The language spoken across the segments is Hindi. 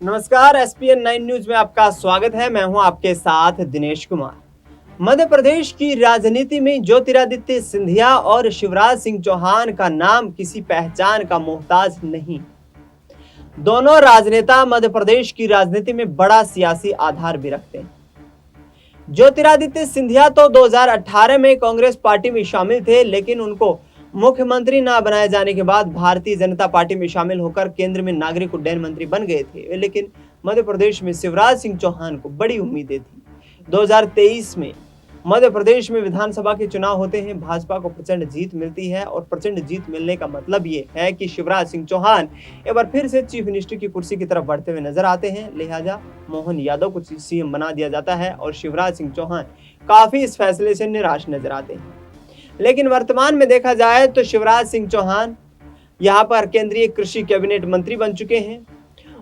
नमस्कार, एसपीएन 9 न्यूज में आपका स्वागत है। मैं हूं आपके साथ दिनेश कुमार। मध्य प्रदेश की राजनीति में ज्योतिरादित्य सिंधिया और शिवराज सिंह चौहान का नाम किसी पहचान का मोहताज नहीं। दोनों राजनेता मध्य प्रदेश की राजनीति में बड़ा सियासी आधार भी रखते हैं। ज्योतिरादित्य सिंधिया तो 2018 में कांग्रेस पार्टी में शामिल थे, लेकिन उनको मुख्यमंत्री न बनाए जाने के बाद भारतीय जनता पार्टी में शामिल होकर केंद्र में नागरिक उड्डयन मंत्री बन गए थे। लेकिन मध्य प्रदेश में शिवराज सिंह चौहान को बड़ी उम्मीदें थी। 2023 में मध्य प्रदेश में विधानसभा के चुनाव होते हैं। भाजपा को प्रचंड जीत मिलती है और प्रचंड जीत मिलने का मतलब ये है कि शिवराज सिंह चौहान एक बार फिर से चीफ मिनिस्टर की कुर्सी की तरफ बढ़ते हुए नजर आते हैं। लिहाजा मोहन यादव को सीएम बना दिया जाता है और शिवराज सिंह चौहान काफी इस फैसले से निराश नजर आते हैं। लेकिन वर्तमान में देखा जाए तो शिवराज सिंह चौहान यहाँ पर केंद्रीय कृषि कैबिनेट मंत्री बन चुके हैं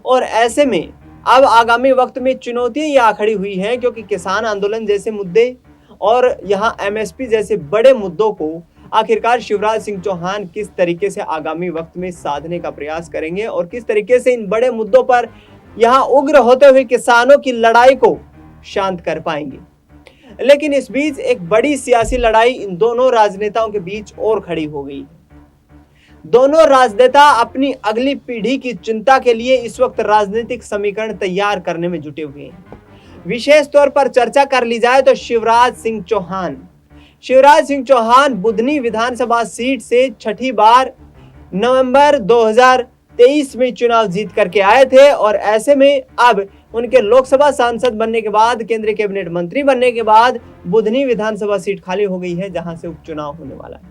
और ऐसे में अब आगामी वक्त में चुनौतियां यहाँ खड़ी हुई हैं, क्योंकि किसान आंदोलन जैसे मुद्दे और यहाँ एमएसपी जैसे बड़े मुद्दों को आखिरकार शिवराज सिंह चौहान किस तरीके से आगामी वक्त में साधने का प्रयास करेंगे और किस तरीके से इन बड़े मुद्दों पर यहाँ उग्र होते हुए किसानों की लड़ाई को शांत कर पाएंगे। लेकिन इस बीच एक बड़ी सियासी लड़ाई इन दोनों राजनेताओं के बीच और खड़ी हो गई है। दोनों राजनेता अपनी अगली पीढ़ी की चिंता के लिए इस वक्त राजनीतिक समीकरण तैयार करने में जुटे हुए हैं। विशेष तौर पर चर्चा कर ली जाए तो शिवराज सिंह चौहान बुधनी विधानसभा सीट से छठी बार नवंबर 2023 में चुनाव जीत करके आए थे और ऐसे में अब उनके लोकसभा सांसद बनने के बाद, केंद्रीय कैबिनेट मंत्री बनने के बाद बुधनी विधानसभा सीट खाली हो गई है, जहां से उपचुनाव होने वाला है।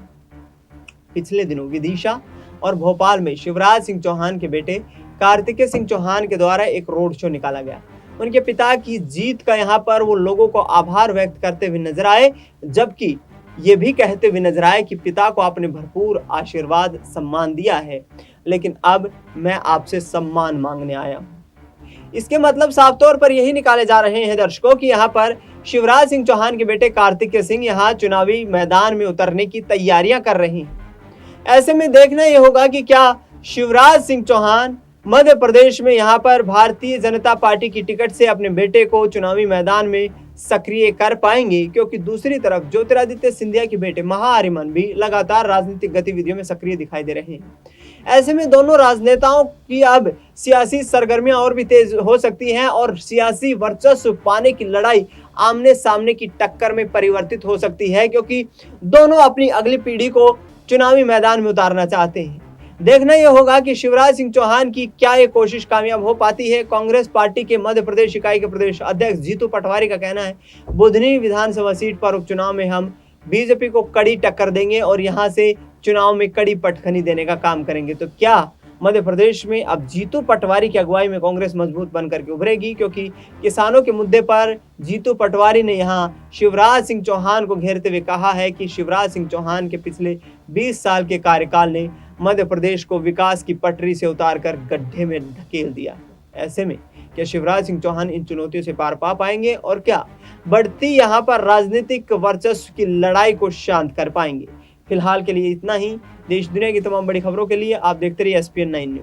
पिछले दिनों विदिशा और भोपाल में शिवराज सिंह चौहान के बेटे कार्तिकेय सिंह चौहान के द्वारा एक रोड शो निकाला गया। उनके पिता की जीत का यहाँ पर वो लोगों को आभार व्यक्त करते हुए नजर आए, जबकि ये भी कहते हुए नजर आए कि पिता को आपने भरपूर आशीर्वाद सम्मान दिया है, लेकिन अब मैं आपसे सम्मान मांगने आया हूं। इसके मतलब साफ तौर पर यही निकाले जा रहे हैं दर्शकों कि यहाँ पर शिवराज सिंह चौहान के बेटे कार्तिकेय सिंह यहाँ चुनावी मैदान में उतरने की तैयारियां कर रहे हैं। ऐसे में देखना यह होगा कि क्या शिवराज सिंह चौहान मध्य प्रदेश में यहाँ पर भारतीय जनता पार्टी की टिकट से अपने बेटे को चुनावी मैदान में सक्रिय कर पाएंगे, क्योंकि दूसरी तरफ ज्योतिरादित्य सिंधिया के बेटे महाआर्यमन भी लगातार राजनीतिक गतिविधियों में सक्रिय दिखाई दे रहे हैं। ऐसे में दोनों राजनेताओं की अब सियासी सरगर्मियां और भी तेज हो सकती हैं और सियासी वर्चस्व पाने की लड़ाई आमने सामने की टक्कर में परिवर्तित हो सकती है, क्योंकि दोनों अपनी अगली पीढ़ी को चुनावी मैदान में उतारना चाहते हैं। देखना यह होगा कि शिवराज सिंह चौहान की क्या ये कोशिश कामयाब हो पाती है। कांग्रेस पार्टी के मध्य प्रदेश इकाई के प्रदेश अध्यक्ष जीतू पटवारी का कहना है, बुधनी विधानसभा सीट पर उपचुनाव में हम बीजेपी को कड़ी टक्कर देंगे और यहां से चुनाव में कड़ी पटखनी देने का काम करेंगे। तो क्या मध्य प्रदेश में अब जीतू पटवारी की अगुवाई में कांग्रेस मजबूत बनकर के उभरेगी, क्योंकि किसानों के मुद्दे पर जीतू पटवारी ने यहां शिवराज सिंह चौहान को घेरते हुए कहा है कि शिवराज सिंह चौहान के पिछले 20 साल के कार्यकाल ने मध्य प्रदेश को विकास की पटरी से उतारकर गड्ढे में धकेल दिया। ऐसे में क्या शिवराज सिंह चौहान इन चुनौतियों से पार पा पाएंगे और क्या बढ़ती यहाँ पर राजनीतिक वर्चस्व की लड़ाई को शांत कर पाएंगे? फिलहाल के लिए इतना ही। देश दुनिया की तमाम बड़ी खबरों के लिए आप देखते रहिए एसपीएन 9 न्यूज।